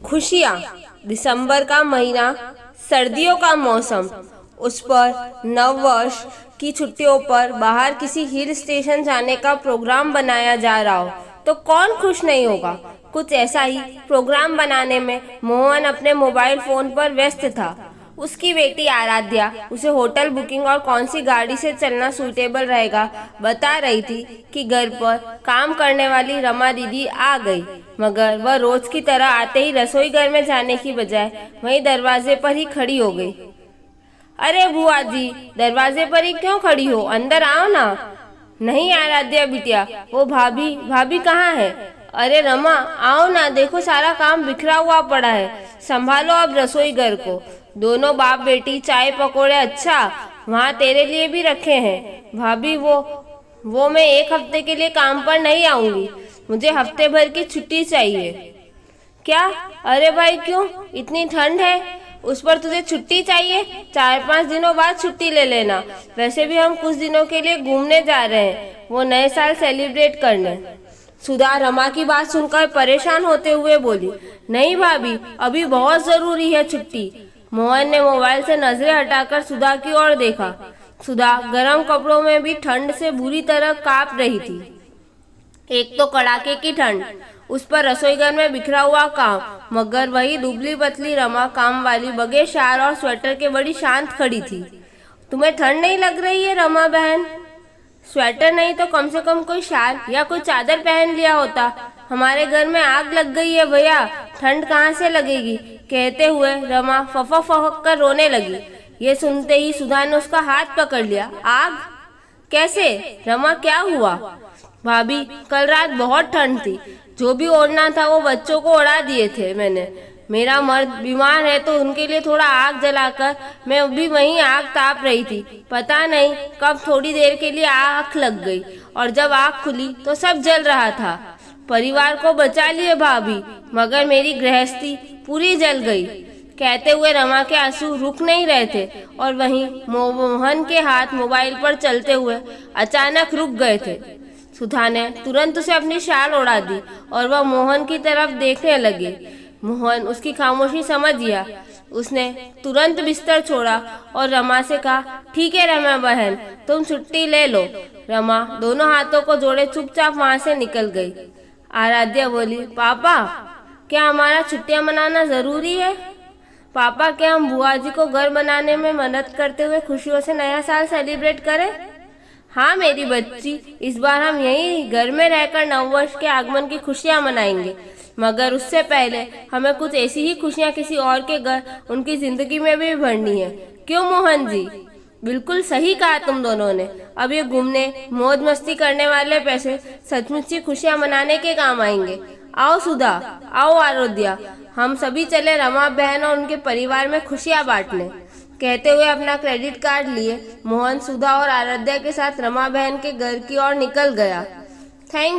खुशियाँ। दिसंबर का महीना, सर्दियों का मौसम, उस पर नव वर्ष की छुट्टियों पर बाहर किसी हिल स्टेशन जाने का प्रोग्राम बनाया जा रहा हो तो कौन खुश नहीं होगा। कुछ ऐसा ही प्रोग्राम बनाने में मोहन अपने मोबाइल फोन पर व्यस्त था। उसकी बेटी आराध्या उसे होटल बुकिंग और कौन सी गाड़ी से चलना सूटेबल रहेगा बता रही थी कि घर पर काम करने वाली रमा दीदी आ गई, मगर वह रोज की तरह आते ही रसोई घर में जाने की बजाय वहीं दरवाजे पर ही खड़ी हो गई। अरे बुआ जी, दरवाजे पर ही क्यों खड़ी हो, अंदर आओ ना। नहीं आराध्या बिटिया, वो भाभी कहाँ है। अरे रमा, आओ ना, देखो सारा काम बिखरा हुआ पड़ा है, संभालो अब रसोई घर को। दोनों बाप बेटी चाय पकोड़े, अच्छा वहाँ तेरे लिए भी रखे हैं। भाभी वो मैं एक हफ्ते के लिए काम पर नहीं आऊंगी, मुझे हफ्ते भर की छुट्टी चाहिए। क्या? अरे भाई क्यों, इतनी ठंड है उस पर तुझे छुट्टी चाहिए? 4-5 दिनों बाद छुट्टी ले लेना। वैसे भी हम कुछ दिनों के लिए घूमने जा रहे हैं, वो नए साल सेलिब्रेट करने। सुधा रमा की बात सुनकर परेशान होते हुए बोली, नहीं भाभी, अभी बहुत जरूरी है छुट्टी। मोहन ने मोबाइल से नजरें हटाकर सुधा की ओर देखा। सुधा गर्म कपड़ों में भी ठंड से बुरी तरह कांप रही थी। एक तो कड़ाके की ठंड, उस पर रसोई घर में बिखरा हुआ काम, मगर वही दुबली पतली रमा काम वाली बगैर शाल और स्वेटर के बड़ी शांत खड़ी थी। तुम्हें ठंड नहीं लग रही है रमा बहन? स्वेटर नहीं तो कम से कम कोई शाल या कोई चादर पहन लिया होता। हमारे घर में आग लग गई है भैया, ठंड कहाँ से लगेगी। कहते हुए रमा फफक फफक कर रोने लगी। ये सुनते ही सुधा ने उसका हाथ पकड़ लिया। आग? कैसे रमा, क्या हुआ? भाभी, कल रात बहुत ठंड थी, जो भी ओढ़ना था वो बच्चों को ओढ़ा दिए थे मैंने। मेरा मर्द बीमार है तो उनके लिए थोड़ा आग जलाकर मैं भी वहीं आग ताप रही थी। पता नहीं कब थोड़ी देर के लिए आग लग गई और जब आग खुली तो सब जल रहा था। परिवार को बचा लिए भाभी, मगर मेरी गृहस्थी पूरी जल गई। कहते हुए रमा के आंसू रुक नहीं रहे थे और वहीं मोहन के हाथ मोबाइल पर चलते हुए अचानक रुक गए थे। सुधा ने तुरंत उसे अपनी शाल ओढ़ा दी और वह मोहन की तरफ देखने लगी। मोहन उसकी खामोशी समझ गया। उसने तुरंत बिस्तर छोड़ा और रमा से कहा, ठीक है रमा बहन, तुम छुट्टी ले लो। रमा दोनों हाथों को जोड़े चुपचाप वहां से निकल गई। आराध्या बोली, पापा, क्या हमारा छुट्टियां मनाना जरूरी है? पापा, क्या हम बुआ जी को घर बनाने में मदद करते हुए खुशियों से नया साल सेलिब्रेट करें? हाँ मेरी बच्ची, इस बार हम यहीं घर में रहकर नववर्ष के आगमन की खुशियाँ मनाएंगे, मगर उससे पहले हमें कुछ ऐसी ही खुशियाँ किसी और के घर, उनकी जिंदगी में भी भरनी है। क्यों मोहन जी? बिल्कुल सही कहा तुम दोनों ने। अब ये घूमने मौज मस्ती करने वाले पैसे सचमुच ही खुशियाँ मनाने के काम आएंगे। आओ सुधा, आओ आराध्या, हम सभी चले रमा बहन और उनके परिवार में खुशियाँ बांटने। कहते हुए अपना क्रेडिट कार्ड लिए मोहन सुधा और आराध्या के साथ रमा बहन के घर की ओर निकल गया। थैंक